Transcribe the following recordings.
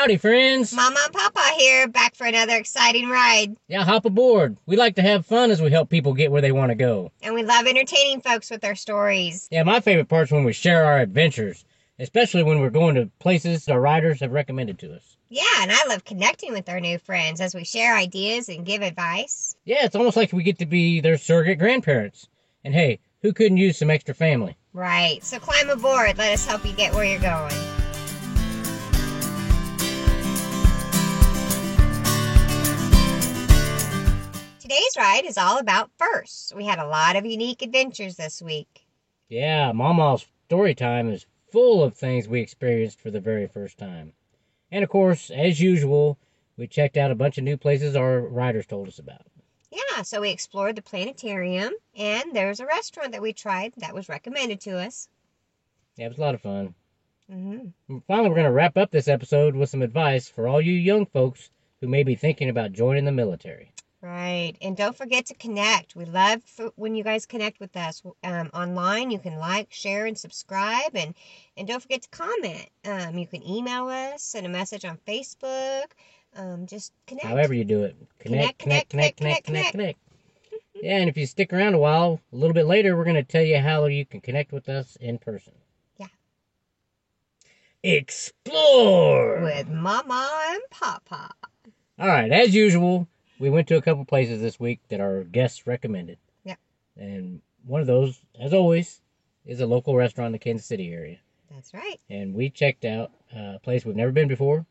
Howdy, friends. Mama and Papa here, back for another exciting ride. Yeah, hop aboard. We like to have fun as we help people get where they want to go. And we love entertaining folks with our stories. Yeah, my favorite part's when we share our adventures, especially when we're going to places our riders have recommended to us. Yeah, and I love connecting with our new friends as we share ideas and give advice. Yeah, it's almost like we get to be their surrogate grandparents. And hey, who couldn't use some extra family? Right, so climb aboard. Let us help you get where you're going. Today's ride is all about firsts. We had a lot of unique adventures this week. Yeah, Mama's story time is full of things we experienced for the very first time. And of course, as usual, we checked out a bunch of new places our riders told us about. Yeah, so we explored the planetarium, and there's a restaurant that we tried that was recommended to us. Yeah, it was a lot of fun. Mm-hmm. Finally, we're going to wrap up this episode with some advice for all you young folks who may be thinking about joining the military. Right, and don't forget to connect. We love when you guys connect with us online. You can like, share, and subscribe, and don't forget to comment. You can email us, send a message on Facebook. Just connect. However you do it. Connect. Connect. Yeah, and if you stick around a while, a little bit later, we're going to tell you how you can connect with us in person. Yeah. Explore! With Mama and Papa. All right, as usual, we went to a couple places this week that our guests recommended. Yeah. And one of those, as always, is a local restaurant in the Kansas City area. That's right. And we checked out a place we've never been before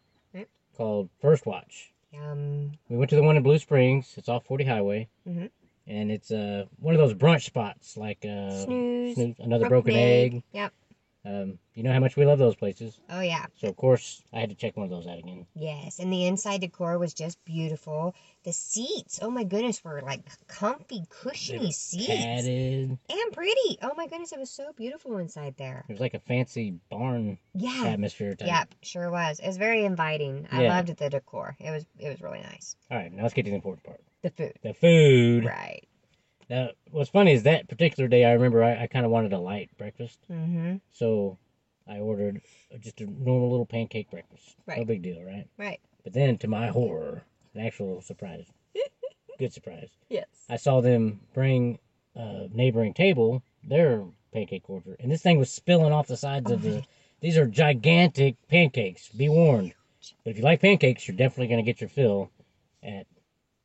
called First Watch. Yum. We went to the one in Blue Springs. It's off 40 Highway. Mm-hmm. And it's one of those brunch spots like Snooze, Another Broken Egg. Yep. You know how much we love those places. Oh, yeah. So, of course, I had to check one of those out again. Yes, and the inside decor was just beautiful. The seats, oh my goodness, were like comfy, cushiony seats. Padded. And pretty. Oh my goodness, it was so beautiful inside there. It was like a fancy barn atmosphere type. Yep, sure was. It was very inviting. I loved the decor. It was really nice. All right, now let's get to the important part. The food. The food. Right. Now, what's funny is that particular day, I remember I kind of wanted a light breakfast. Mm-hmm. So I ordered just a normal little pancake breakfast. Right. No big deal, right? Right. But then, to my horror, an actual surprise. Good surprise. Yes. I saw them bring a neighboring table their pancake order, and this thing was spilling off the sides of the... These are gigantic pancakes. Be warned. But if you like pancakes, you're definitely going to get your fill at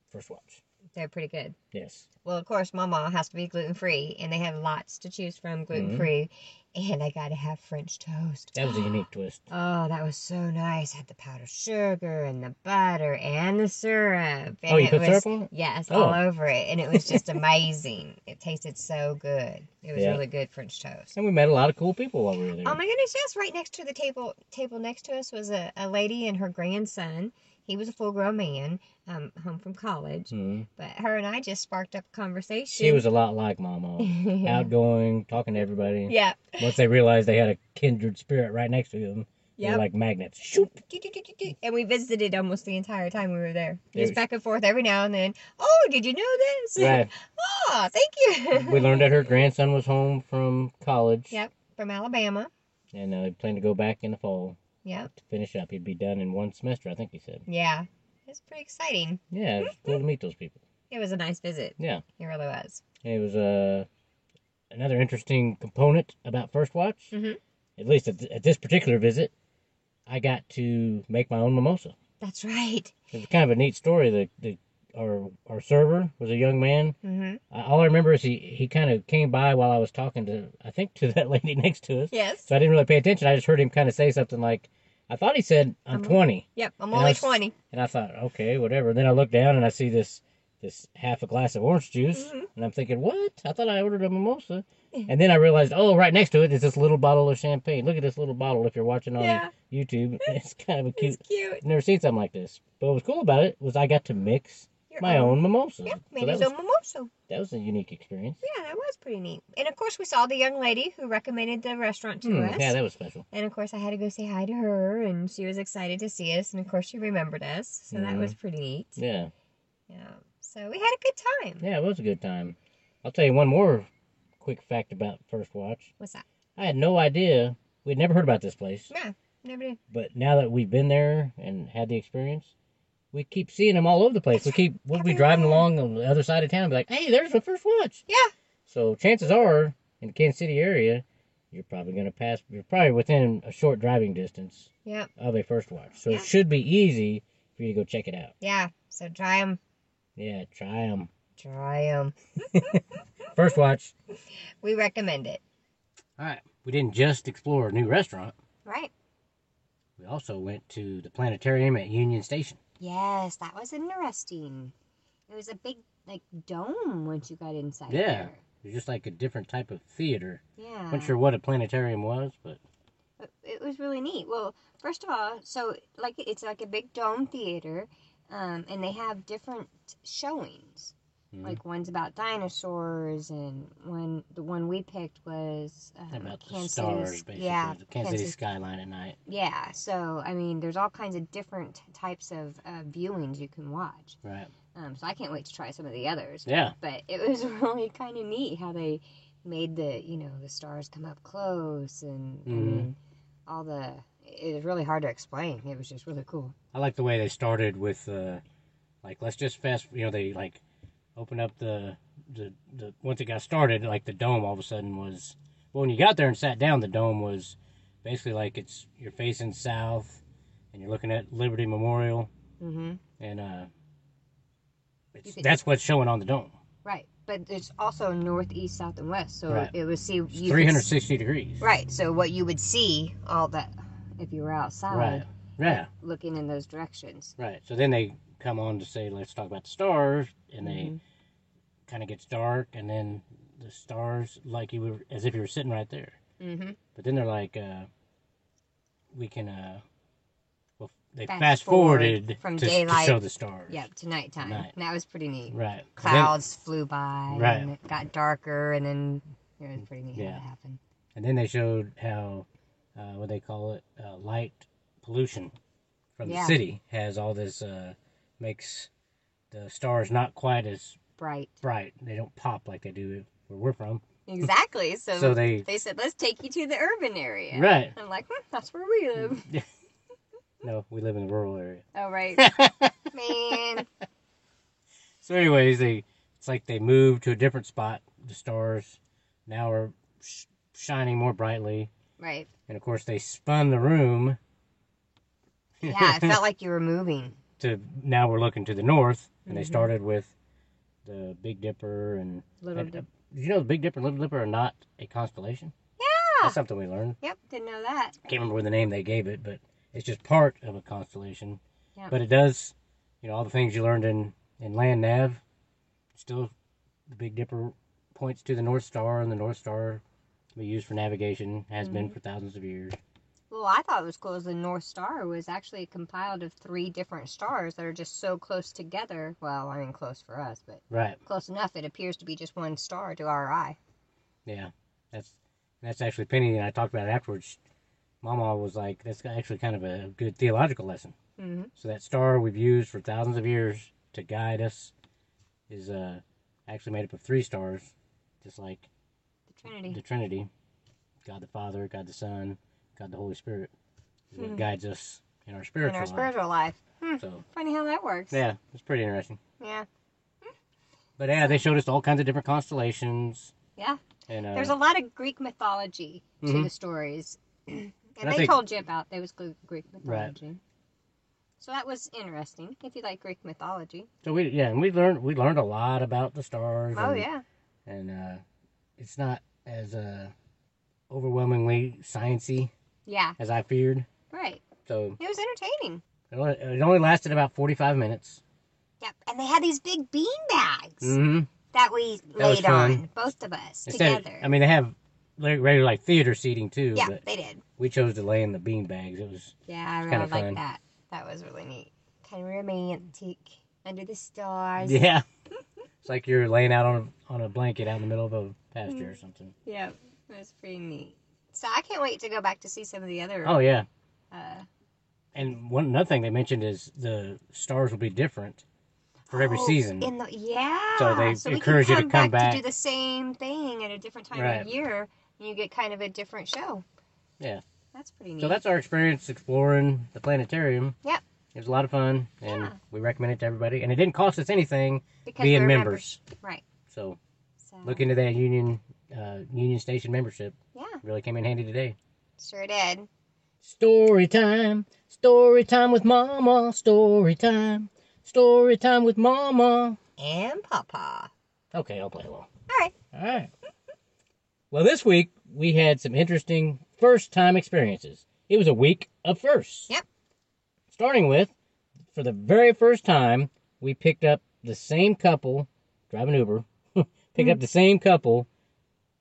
First Watch. They're pretty good. Yes. Well, of course, Mama has to be gluten-free, and they have lots to choose from gluten-free. And I got to have French toast. That was a unique twist. Oh, that was so nice. Had the powdered sugar and the butter and the syrup. And you put syrup on it? Yes, all over it. And it was just amazing. It tasted so good. It was really good French toast. And we met a lot of cool people while we were there. Oh, my goodness, yes. Right next to the table next to us was a lady and her grandson. He was a full-grown man, home from college. Mm-hmm. But her and I just sparked up a conversation. She was a lot like Mama. Outgoing, talking to everybody. Yeah. Once they realized they had a kindred spirit right next to them, they were like magnets. Shoop. And we visited almost the entire time we were there. Just back and forth every now and then. Oh, did you know this? Right. Oh, thank you. We learned that her grandson was home from college. Yep, from Alabama. And he planned to go back in the fall. Yep. To finish up. He'd be done in one semester, I think he said. Yeah. It's pretty exciting. Yeah, it was cool to meet those people. It was a nice visit. Yeah. It really was. And it was another interesting component about First Watch. Mm-hmm. At least at this particular visit, I got to make my own mimosa. That's right. It was kind of a neat story. Our server was a young man. Mm-hmm. All I remember is he kind of came by while I was talking to that lady next to us. Yes. So I didn't really pay attention. I just heard him kind of say something like, I thought he said, I'm 20. Yep, I'm only 20. And I thought, okay, whatever. Then I looked down and I see this half a glass of orange juice. Mm-hmm. And I'm thinking, what? I thought I ordered a mimosa. And then I realized, right next to it is this little bottle of champagne. Look at this little bottle if you're watching on YouTube. It's kind of a cute. It's cute. I've never seen something like this. But what was cool about it was I got to mix my own mimosa. Yep, made his own mimosa. That was a unique experience. Yeah, that was pretty neat. And of course, we saw the young lady who recommended the restaurant to us. Yeah, that was special. And of course, I had to go say hi to her, and she was excited to see us. And of course, she remembered us, so that was pretty neat. Yeah. Yeah. So we had a good time. Yeah, it was a good time. I'll tell you one more quick fact about First Watch. What's that? I had no idea. We'd never heard about this place. Yeah. Never did. But now that we've been there and had the experience, we keep seeing them all over the place. We'll be driving along on the other side of town and be like, hey, there's the first watch. Yeah. So chances are, in the Kansas City area, you're probably within a short driving distance Yep. of a first watch. So Yeah. it should be easy for you to go check it out. Yeah. So try them. Yeah, try them. Try them. First watch. We recommend it. All right. We didn't just explore a new restaurant. Right. We also went to the planetarium at Union Station. Yes, that was interesting. It was a big, like, dome once you got inside Yeah. there. It was just like a different type of theater. Yeah. Wasn't sure what a planetarium was, but It was really neat. Well, first of all, so, like, it's like a big dome theater, and they have different showings. Like, one's about dinosaurs, and the one we picked was about the Kansas stars, City's- basically. Yeah, The Kansas City skyline at night. Yeah, so, I mean, there's all kinds of different types of viewings you can watch. Right. So I can't wait to try some of the others. Yeah. But it was really kind of neat how they made the stars come up close, and I mean, it was really hard to explain. It was just really cool. I like the way they started with, like, let's just they, like, open up the once it got started, like, the dome all of a sudden was, well, when you got there and sat down, the dome was basically like you're facing south, and you're looking at Liberty Memorial, Mm-hmm. and, that's what's showing on the dome. Right, but it's also north, east, south, and west. So Right. it was 360 degrees. Right, so what you would see all that if you were outside, Right. Yeah. looking in those directions. Right. So then they come on to say, let's talk about the stars, and Mm-hmm. they kind of gets dark, and then the stars, like as if you were sitting right there. Mm-hmm. But then they're like, we can, they Fast fast forward forwarded from to daylight. show the stars. Yep, to nighttime. Night. And that was pretty neat. Right. Clouds flew by, Right. and it got darker, and then it was pretty neat how Yeah. that happened. And then they showed how, what they call it, light pollution from the Yeah. city has all this, makes the stars not quite as Bright. bright. They don't pop like they do where we're from. Exactly. So, So they said, let's take you to the urban area. Right. I'm like, that's where we live. No, we live in the rural area. Oh, right. Man. So anyways, it's like they moved to a different spot. The stars now are shining more brightly. Right. And of course they spun the room. Yeah, it felt like you were moving. Now we're looking to the north, and they Mhm. started with the Big Dipper and Little and, Dip. did you know the Big Dipper and Little Dipper are not a constellation? Yeah. That's something we learned. Yep, didn't know that. Can't remember what the name they gave it, but it's just part of a constellation. Yeah. But it does, all the things you learned in land nav. Still, the Big Dipper points to the North Star, and the North Star can be used for navigation. Has been for thousands of years. Well, I thought it was cool as the North Star was actually compiled of 3 different stars that are just so close together. Well, I mean, close for us, but Right. close enough. It appears to be just one star to our eye. Yeah. That's actually Penny and I talked about it afterwards. Mama was like, that's actually kind of a good theological lesson. Mm-hmm. So that star we've used for thousands of years to guide us is actually made up of 3 stars, just like The Trinity. the Trinity. God the Father, God the Son, God the Holy Spirit is what guides us in our In spiritual our life. spiritual life. So, Funny how that works. yeah, it's pretty interesting. Yeah. But yeah, they showed us all kinds of different constellations. Yeah. And There's a lot of Greek mythology to Mhm. the stories. And I they think- told you about there was Greek mythology. So that was interesting if you like Greek mythology. so we learned a lot about the stars. Oh, and, yeah. And it's not as overwhelmingly sciencey Yeah. as I feared. Right. So It was entertaining. it only lasted about 45 minutes. Yep. And they had these big bean bags Mm-hmm. that we was laid fun. on, both of us, together. I mean, they have regular like theater seating too. Yeah, but they did. we chose to lay in the bean bags. It was Yeah, I It's really kinda liked fun. that. That was really neat. Kind of romantic. Under the stars. yeah. It's like you're laying out on a blanket out in the middle of a pasture or something. Yep. It was pretty neat. So I can't wait to go back to see some of the other. Oh yeah. Uh, And another thing they mentioned is the stars will be different for every season. Yeah. So they we encourage you can to come back. to do the same thing at a different time Right. of year, and you get kind of a different show. Yeah. That's pretty neat. So that's our experience exploring the planetarium. Yep. It was a lot of fun, and Yeah. we recommend it to everybody. And it didn't cost us anything because being we're members. Right. So So, look into that Union Station membership. yeah, Really came in handy today. sure did. Story time with Mama. Story time with Mama. And Papa. Okay, I'll play along. All All right. Well, this week we had some interesting first-time experiences. It was a week of firsts. Yep. Starting with, for the very first time, we picked up the same couple, driving Uber, picked up the same couple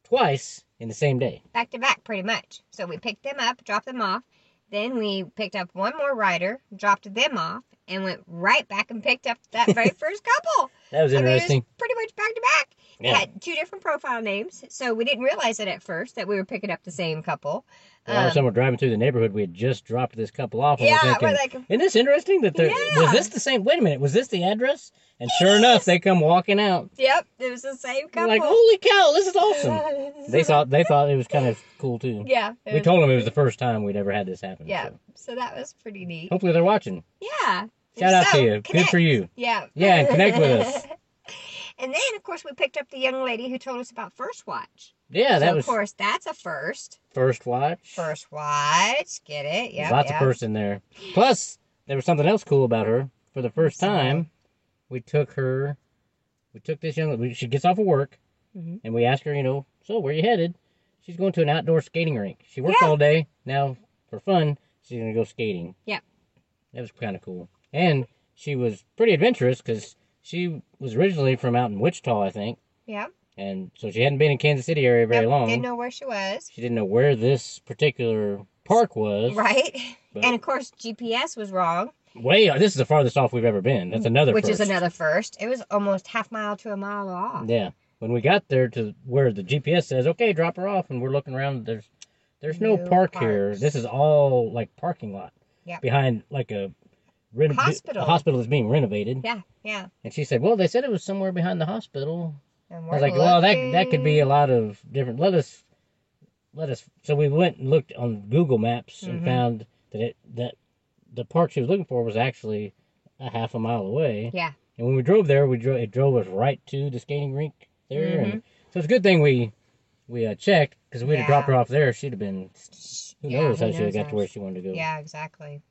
twice in the same day. back to back, pretty much. So we picked them up, dropped them off. Then we picked up one more rider, dropped them off, and went right back and picked up that very first couple. That was I mean, it interesting. was pretty much back to back. They Yeah. had 2 different profile names, so we didn't realize it at first that we were picking up the same couple. All of a sudden, we're driving through the neighborhood. We had just dropped this couple off. And Yeah, we're we're thinking, like, isn't this interesting? That Yeah. was this the same? Wait a minute, was this the address? And sure enough, they come walking out. yep, it was the same We're couple. like, holy cow, this is awesome. They thought it was kind of cool too. Yeah. We told them it was the first time we'd ever had this happen. Yeah, So. so that was pretty neat. Hopefully they're watching. Yeah. Shout out So, to you. Good connect. for you. Yeah. Yeah, and connect with us. And then, of course, we picked up the young lady who told us about First Watch. Yeah, that so, was of course, that's a first. first watch. First Watch. Get it? There's Yeah. lots of firsts in there. Plus, there was something else cool about her. For the first time, we took this young lady. She gets off of work, Mhm. and we asked her, so where you headed? She's going to an outdoor skating rink. She worked Yeah. all day. Now, for fun, she's going to go skating. Yep. That was kind of cool. And she was pretty adventurous because she was originally from out in Wichita, I think. Yeah. And so she hadn't been in Kansas City area very long. Didn't know where she was. She didn't know where this particular park was. Right. But- And, of course, GPS was wrong. This is the farthest off we've ever been. That's another Which first. is another first. It was almost half mile to a mile off. Yeah. When we got there to where the GPS says, okay, drop her off, and we're looking around, there's no No park here. parks. This is all like parking lot. Yep. Behind like a Hospital. a hospital that's being renovated. Yeah. Yeah. And she said, well, they said it was somewhere behind the hospital. And I we're was like, well, that could be a looking. lot of different. Let us. So we went and looked on Google Maps and Mhm. found that the park she was looking for was actually a half a mile away. Yeah. And when we drove there, it drove us right to the skating rink there, and Mhm. so it's a good thing we checked, because if we'd have dropped her Yeah. off there, she'd have been who Yeah, knows who how she'd have knows got how to where she- she wanted to go. Yeah, exactly.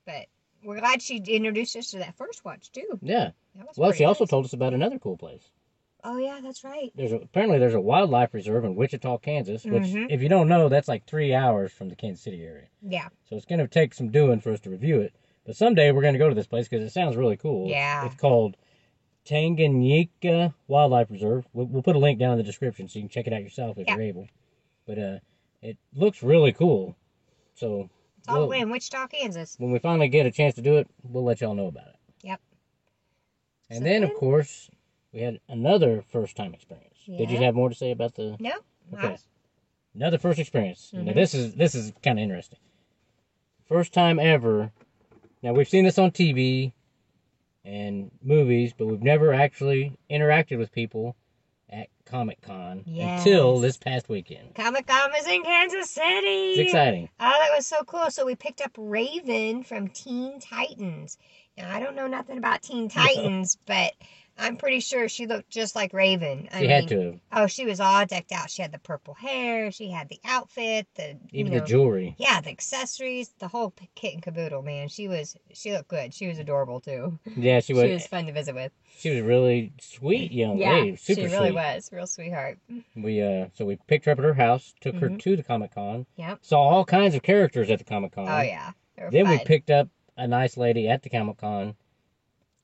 But we're glad she introduced us to that First Watch, too. Yeah. That was Well, pretty she also nice. told us about another cool place. Oh, yeah, that's right. Apparently there's a wildlife reserve in Wichita, Kansas, which, Mhm. if you don't know, that's like 3 hours from the Kansas City area. Yeah. So it's going to take some doing for us to review it. But someday we're going to go to this place because it sounds really cool. Yeah. It's called Tanganyika Wildlife Reserve. We'll put a link down in the description so you can check it out yourself if Yeah. you're able. But it looks really cool. So It's all the we'll- way in Wichita, Kansas. when we finally get a chance to do it, we'll let y'all know about it. Yep. And So then, of then- course, we had another first-time experience. Did you Yeah. have more to say about the... No. Okay. Another first experience. Now Mhm. this is kind of interesting. First time ever. Now we've seen this on TV and movies, but we've never actually interacted with people at Comic-Con until Yes. this past weekend. Comic-Con was in Kansas City. It's exciting. Oh, that was so cool. So we picked up Raven from Teen Titans. Now, I don't know nothing about Teen Titans, but I'm pretty sure she looked just like Raven. She had to have. Oh, she was all decked out. She had the purple hair. She had the outfit. Even the jewelry. Yeah, the accessories, the whole kit and caboodle, man. She looked good. She was adorable, too. Yeah, she was. She was fun to visit with. She was a really sweet young Yeah, lady. Super she really sweet. was. Real sweetheart. So we picked her up at her house, took her Mhm. to the Comic-Con. Yep. Saw all kinds of characters at the Comic-Con. Oh, yeah. They were Then we fun. picked up a nice lady at the Comic-Con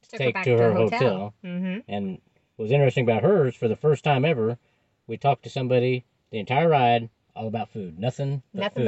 to Took take back to her hotel. Mm-hmm. And what was interesting about hers, for the first time ever, we talked to somebody the entire ride all about food. Nothing but Nothing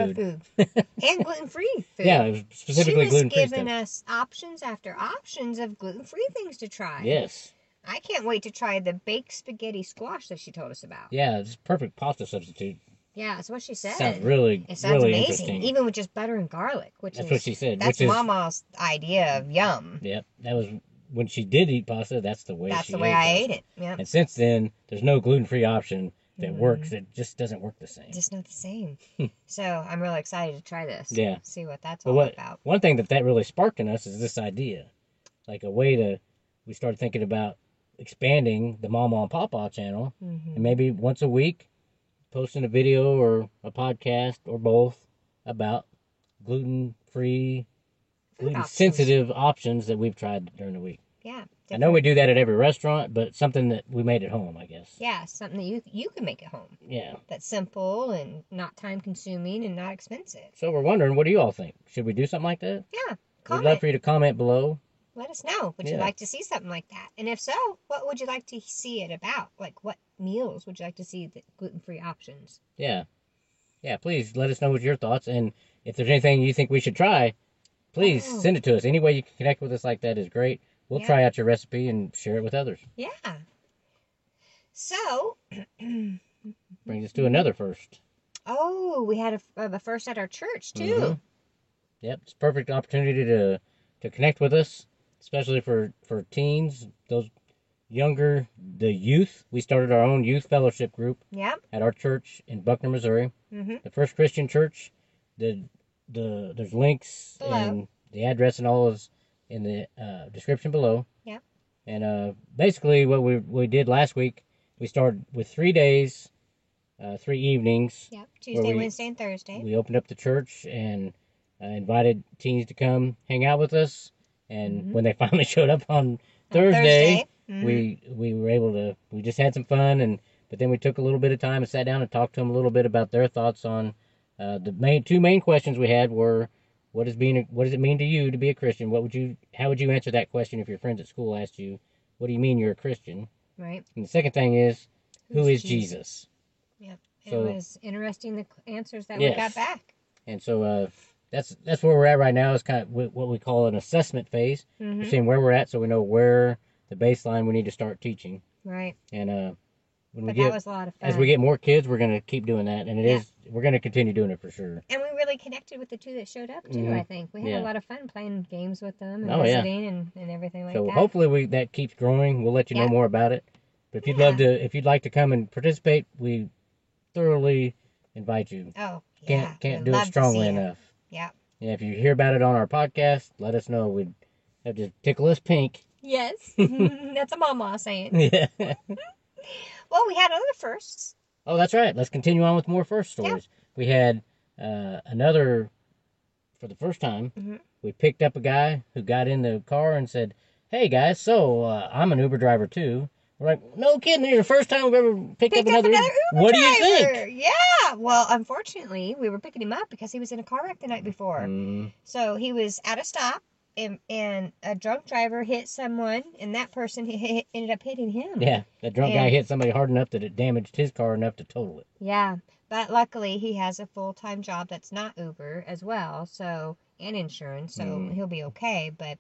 but food. And gluten-free food. Yeah, it was specifically she was gluten-free giving stuff. us options after options of gluten-free things to try. Yes. I can't wait to try the baked spaghetti squash that she told us about. Yeah, it's a perfect pasta substitute. Yeah, that's what she said. Sounds really, It sounds really amazing, interesting. even with just butter and garlic, which That's is what she said. that's which is, Mama's idea of yum. Yep, that was when she did eat pasta. That's the way That's she the way I ate pasta. it. Yeah. And since then, there's no gluten-free option, that works. It just doesn't work the same. Just not the same. So I'm really excited to try this. Yeah. See what that's But all about. one thing that really sparked in us is this idea, like a way to. We started thinking about expanding the Mama and Papa channel, and maybe once a week, posting a video or a podcast or both about gluten-free, gluten-sensitive options that we've tried during the week. Yeah. I know we do that at every restaurant, but something that we made at home, I guess. Yeah, something that you can make at home. Yeah. That's simple and not time-consuming and not expensive. So we're wondering, what do you all think? Should we do something like that? Yeah. We'd Comment. love for you to comment below. Let us know. Would you like to see something like that? And if so, what would you like to see it about? Like, what meals would you like to see the gluten-free options? Yeah. Yeah, please let us know what your thoughts. And if there's anything you think we should try, please send it to us. Any way you can connect with us like that is great. We'll try out your recipe and share it with others. Yeah. So. Brings us to another first. Oh, we had a first at our church, too. Yep, it's a perfect opportunity to connect with us, especially for teens, those younger, the youth. We started our own youth fellowship group at our church in Buckner, Missouri. The First Christian Church. There's links below. And the address and all is in the description below. Yep. And basically what we did last week, we started with 3 days, 3 evenings. Yep, Tuesday, Wednesday, and Thursday. We opened up the church and invited teens to come hang out with us. And when they finally showed up on Thursday. We were able to, we just had some fun, but then we took a little bit of time and sat down and talked to them a little bit about their thoughts on the two main questions we had were, what does it mean to you to be a Christian? How would you answer that question if your friends at school asked you, what do you mean you're a Christian? Right. And the second thing is, who is Jesus? Yep. So, it was interesting, the answers that we got back. And so that's where we're at right now, is kind of what we call an assessment phase. We're seeing where we're at so we know where the baseline we need to start teaching. Right. And that was a lot of fun. As we get more kids, we're going to keep doing that, and we're going to continue doing it for sure. And we really connected with the two that showed up too. I think we had a lot of fun playing games with them and visiting and everything like that. So hopefully that keeps growing. We'll let you know more about it. But if you'd like to come and participate, we thoroughly invite you. Oh, yeah. Can't do it strongly enough. Yeah. And if you hear about it on our podcast, let us know. We'd have to tickle us pink. Yes. That's a mama saying. Yeah. Well, we had other firsts. Oh, that's right. Let's continue on with more first stories. Yeah. We had another, for the first time, we picked up a guy who got in the car and said, hey, guys, so I'm an Uber driver, too. We're like, no kidding, it's the first time we've ever picked up another Uber. What do you think? Yeah. Well, unfortunately, we were picking him up because he was in a car wreck the night before. So he was at a stop, and a drunk driver hit someone, and that person ended up hitting him. Yeah, that drunk guy hit somebody hard enough that it damaged his car enough to total it. Yeah, but luckily he has a full-time job that's not Uber as well, and insurance, so he'll be okay, but...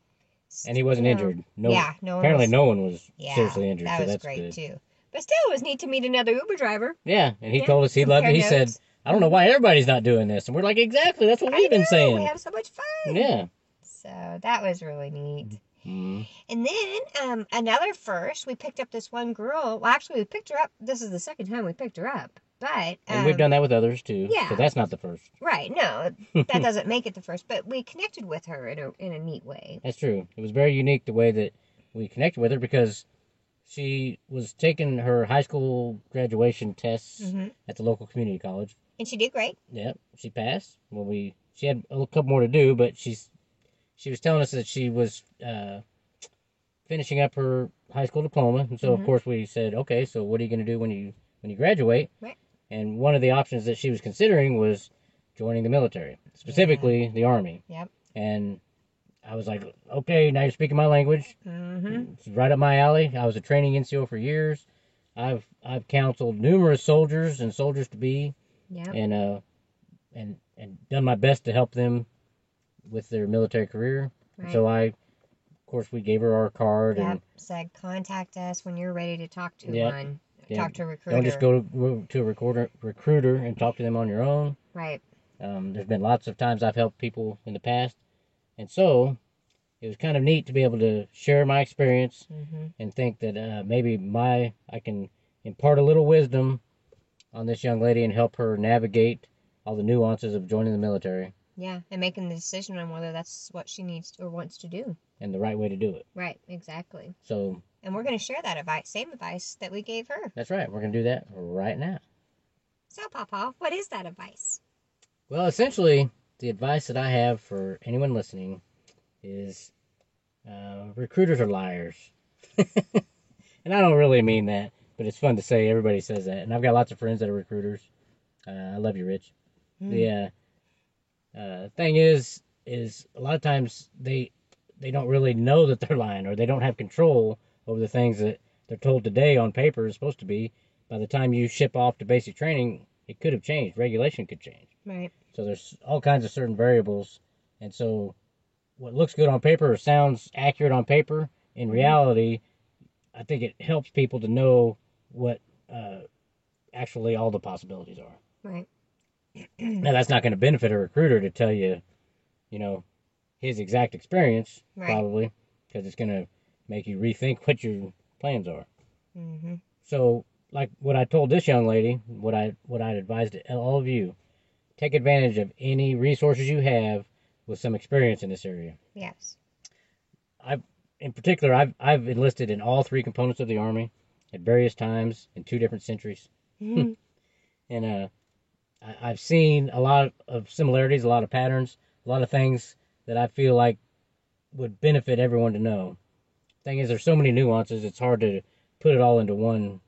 And he wasn't injured. No one was seriously injured. That was great, too. But still, it was neat to meet another Uber driver. Yeah, and he told us he loved it. He said, I don't know why everybody's not doing this. And we're like, exactly, that's what we've been saying. We have so much fun. Yeah. So that was really neat. And then another first, we picked up this one girl. Well, actually, we picked her up. This is the second time we picked her up. But and we've done that with others, too. Yeah. So that's not the first. Right. No, that doesn't make it the first. But we connected with her in a neat way. That's true. It was very unique the way that we connected with her because she was taking her high school graduation tests at the local community college. And she did great. Yep. She passed. Well, she had a couple more to do, but she was telling us that she was finishing up her high school diploma, and so of course we said, okay, so what are you going to do when you graduate? Right. And one of the options that she was considering was joining the military, specifically the Army. Yep. And I was like, okay, now you're speaking my language. It's right up my alley. I was a training NCO for years. I've counseled numerous soldiers and soldiers to be, and done my best to help them with their military career. Right. So of course, we gave her our card and said, contact us when you're ready to talk to one. Talk to a recruiter. Don't just go to a recruiter and talk to them on your own. Right. There's been lots of times I've helped people in the past, and so it was kind of neat to be able to share my experience and think that maybe I can impart a little wisdom on this young lady and help her navigate all the nuances of joining the military. Yeah, and making the decision on whether that's what she needs or wants to do. And the right way to do it. Right, exactly. So. And we're going to share that same advice that we gave her. That's right. We're going to do that right now. So, Papa, what is that advice? Well, essentially, the advice that I have for anyone listening is recruiters are liars. And I don't really mean that, but it's fun to say. Everybody says that. And I've got lots of friends that are recruiters. I love you, Rich. The thing is a lot of times they don't really know that they're lying, or they don't have control over the things that they're told today on paper is supposed to be. By the time you ship off to basic training, it could have changed. Regulation could change. Right. So there's all kinds of certain variables. And so what looks good on paper or sounds accurate on paper, in reality, I think it helps people to know what actually all the possibilities are. Right. Now, that's not going to benefit a recruiter to tell you, his exact experience, Right. probably, because it's going to make you rethink what your plans are. Mm-hmm. So, like what I told this young lady, what I'd advised all of you, take advantage of any resources you have with some experience in this area. Yes. In particular, I've enlisted in all three components of the Army at various times in 2 different centuries. Mm-hmm. And I've seen a lot of similarities, a lot of patterns, a lot of things that I feel like would benefit everyone to know. Thing is, there's so many nuances, it's hard to put it all into one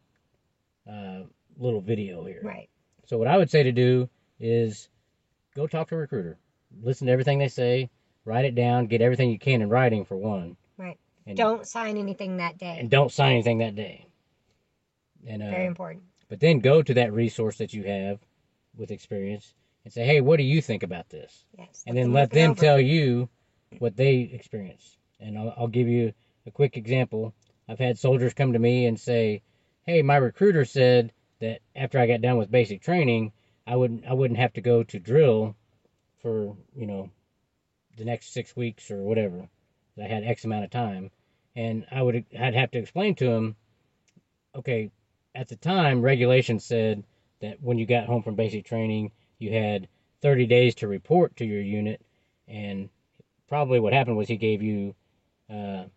little video here. Right. So what I would say to do is go talk to a recruiter. Listen to everything they say, write it down, get everything you can in writing for one. Right. And don't sign anything that day. And don't sign anything that day. And very important. But then go to that resource that you have with experience and say, hey, what do you think about this? Yes. And then let them tell you what they experienced. And I'll give you a quick example. I've had soldiers come to me and say, hey, my recruiter said that after I got done with basic training, I wouldn't have to go to drill for, the next 6 weeks or whatever. I had X amount of time. And I'd have to explain to them, okay, at the time, regulations said that when you got home from basic training, you had 30 days to report to your unit, and probably what happened was he gave you a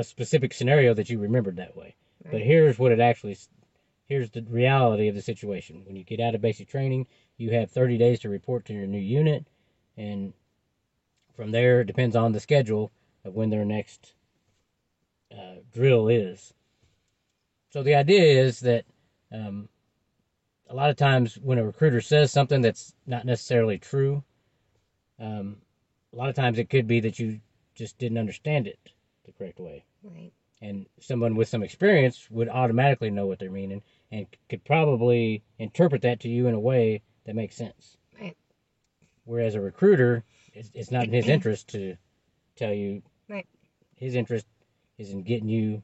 specific scenario that you remembered that way. Right. But here's the reality of the situation. When you get out of basic training, you have 30 days to report to your new unit, and from there, it depends on the schedule of when their next drill is. So the idea is that a lot of times when a recruiter says something that's not necessarily true, a lot of times it could be that you just didn't understand it the correct way. Right. And someone with some experience would automatically know what they're meaning and could probably interpret that to you in a way that makes sense. Right. Whereas a recruiter, it's not in his interest to tell you. Right. His interest is in getting you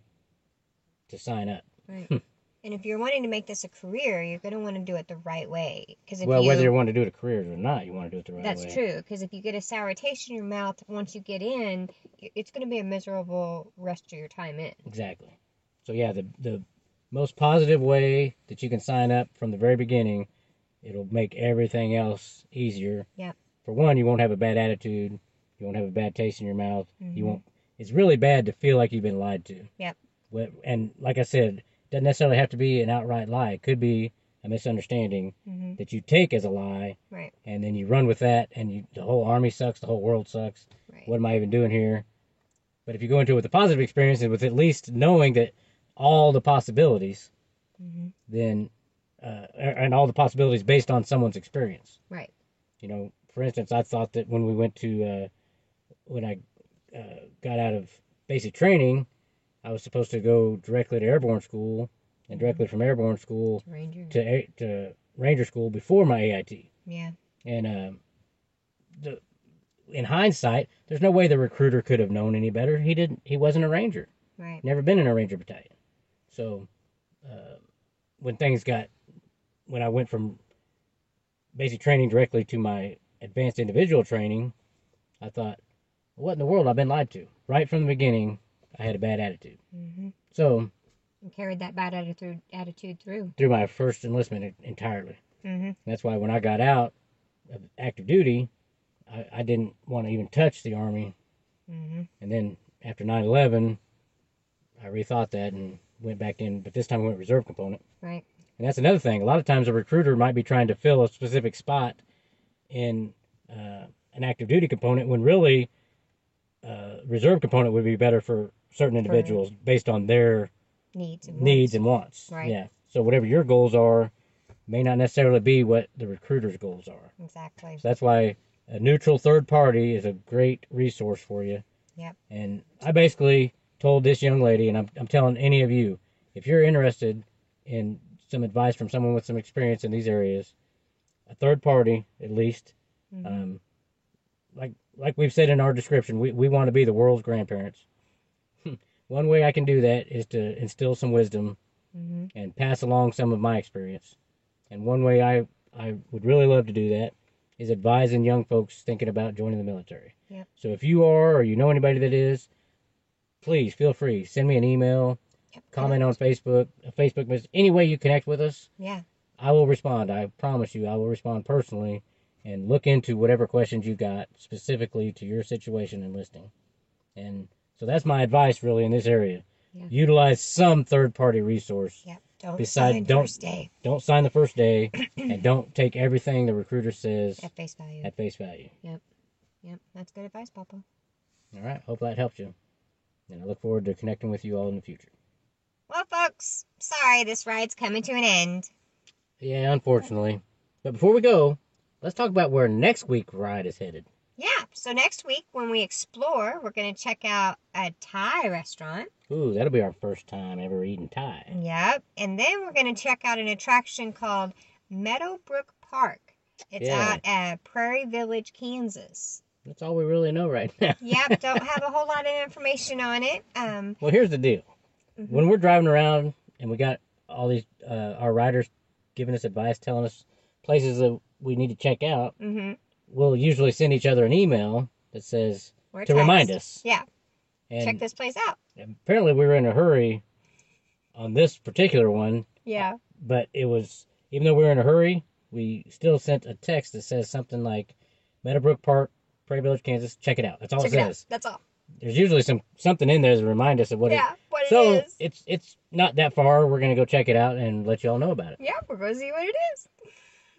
to sign up. Right. And if you're wanting to make this a career, you're going to want to do it the right way. Whether you want to do it a career or not, you want to do it the right way. That's true, because if you get a sour taste in your mouth once you get in, it's going to be a miserable rest of your time in. Exactly. So yeah, the most positive way that you can sign up from the very beginning, it'll make everything else easier. Yeah. For one, you won't have a bad attitude. You won't have a bad taste in your mouth. Mm-hmm. You won't. It's really bad to feel like you've been lied to. Yep. And like I said, it doesn't necessarily have to be an outright lie. It could be a misunderstanding that you take as a lie, right? And then you run with that, and the whole army sucks, the whole world sucks. Right. What am I even doing here? But if you go into it with a positive experience and with at least knowing that all the possibilities, then and all the possibilities based on someone's experience, right? For instance, I thought that when we went to when I got out of basic training, I was supposed to go directly to airborne school, and directly from airborne school to Ranger school before my AIT. Yeah. And in hindsight, there's no way the recruiter could have known any better. He wasn't a Ranger. Right. Never been in a Ranger battalion. So when I went from basic training directly to my advanced individual training, I thought, what in the world? I've been lied to. Right from the beginning, I had a bad attitude. So And carried that bad attitude through. through my first enlistment entirely. Mm-hmm. That's why when I got out of active duty, I didn't want to even touch the Army. Mm-hmm. And then after 9/11, I rethought that and went back in, but this time I went reserve component. Right. And that's another thing. A lot of times a recruiter might be trying to fill a specific spot in an active duty component when really reserve component would be better for certain individuals based on their Needs and wants. Right. Yeah. So whatever your goals are may not necessarily be what the recruiter's goals are. Exactly. So that's why a neutral third party is a great resource for you. Yep. And I basically told this young lady, and I'm telling any of you, if you're interested in some advice from someone with some experience in these areas, a third party at least, Mm-hmm. Like we've said in our description, we want to be the world's grandparents. One way I can do that is to instill some wisdom Mm-hmm. and pass along some of my experience. And one way I would really love to do that is advising young folks thinking about joining the military. Yep. So if you are or you know anybody that is, please feel free. Send me an email, Yep. comment on Facebook, a Facebook message, any way you connect with us. Yeah. I will respond. I promise you I will respond personally and look into whatever questions you got specifically to your situation and listing. And so that's my advice really in this area. Yeah. Utilize some third-party resource. Yep. Don't Besides, sign don't- first day Don't sign the first day and don't take everything the recruiter says at face value. at face value. Yep. That's good advice, Papa. All right. Hope that helps you. And I look forward to connecting with you all in the future. Well, folks, sorry this ride's coming to an end. Yeah, unfortunately. But before we go, let's talk about where next week's ride is headed. Yeah. So next week when we explore, we're going to check out a Thai restaurant. Ooh, that'll be our first time ever eating Thai. Yep. And then we're going to check out an attraction called Meadowbrook Park. It's Yeah. out at Prairie Village, Kansas. That's all we really know right now. Yep. Don't have a whole lot of information on it. Well, here's the deal. Mhm. When we're driving around and we got all these, our riders giving us advice, telling us places that we need to check out, Mm-hmm. we'll usually send each other an email that says Or to text. remind us. Yeah. And Check this place out. apparently we were in a hurry on this particular one, Yeah. but it was, even though we were in a hurry, we still sent a text that says something like Meadowbrook Park, Prairie Village, Kansas. Check it out. That's all Check it it out. says. That's all. There's usually something in there to remind us of what What So it is. it's not that far. We're gonna go check it out and let you all know about it. Yeah, we're going to see what it is.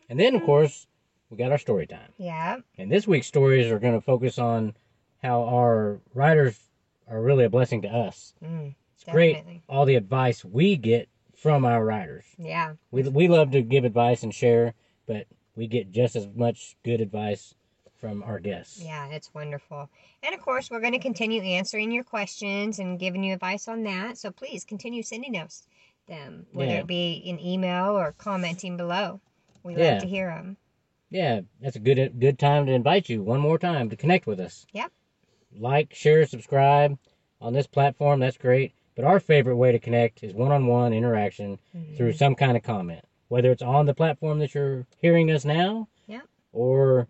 And then of course we got our story time. Yeah. And this week's stories are gonna focus on how our riders are really a blessing to us. It's Definitely. great all the advice we get from our riders. Yeah. We love to give advice and share, but we get just as much good advice from our guests. Yeah, it's wonderful. And of course, we're going to continue answering your questions and giving you advice on that. So please continue sending us them, whether Yeah. it be in email or commenting below. We Yeah. love to hear them. Yeah, that's a good time to invite you one more time to connect with us. Yep. Like, share, subscribe on this platform. That's great. But our favorite way to connect is one-on-one interaction through some kind of comment, whether it's on the platform that you're hearing us now, Yep. or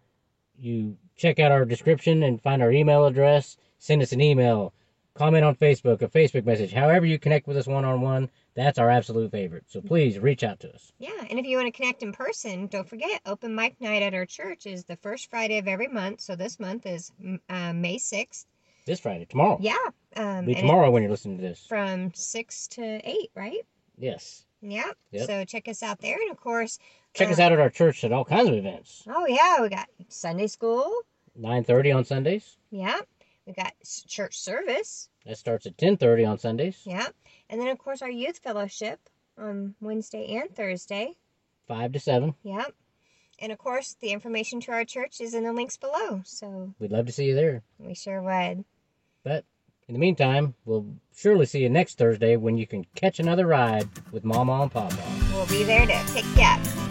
you check out our description and find our email address, send us an email, comment on Facebook, a Facebook message, however you connect with us one-on-one, that's our absolute favorite. So please reach out to us. Yeah, and if you want to connect in person, don't forget, open mic night at our church is the first Friday of every month. So this month is May 6th. This Friday, tomorrow. Yeah. Be and tomorrow when you're listening to this. from 6 to 8, right? Yes. Yeah. Yep. So check us out there. And of course, Check us out at our church at all kinds of events. oh, yeah, we got Sunday school. 9:30 on Sundays. Yeah. We got church service. That starts at 10:30 on Sundays. Yeah. And then, of course, our youth fellowship on Wednesday and Thursday. 5 to 7. Yeah. And, of course, the information to our church is in the links below. So We'd love to see you there. we sure would. But in the meantime, we'll surely see you next Thursday when you can catch another ride with Mama and Papa. We'll be there to pick you up.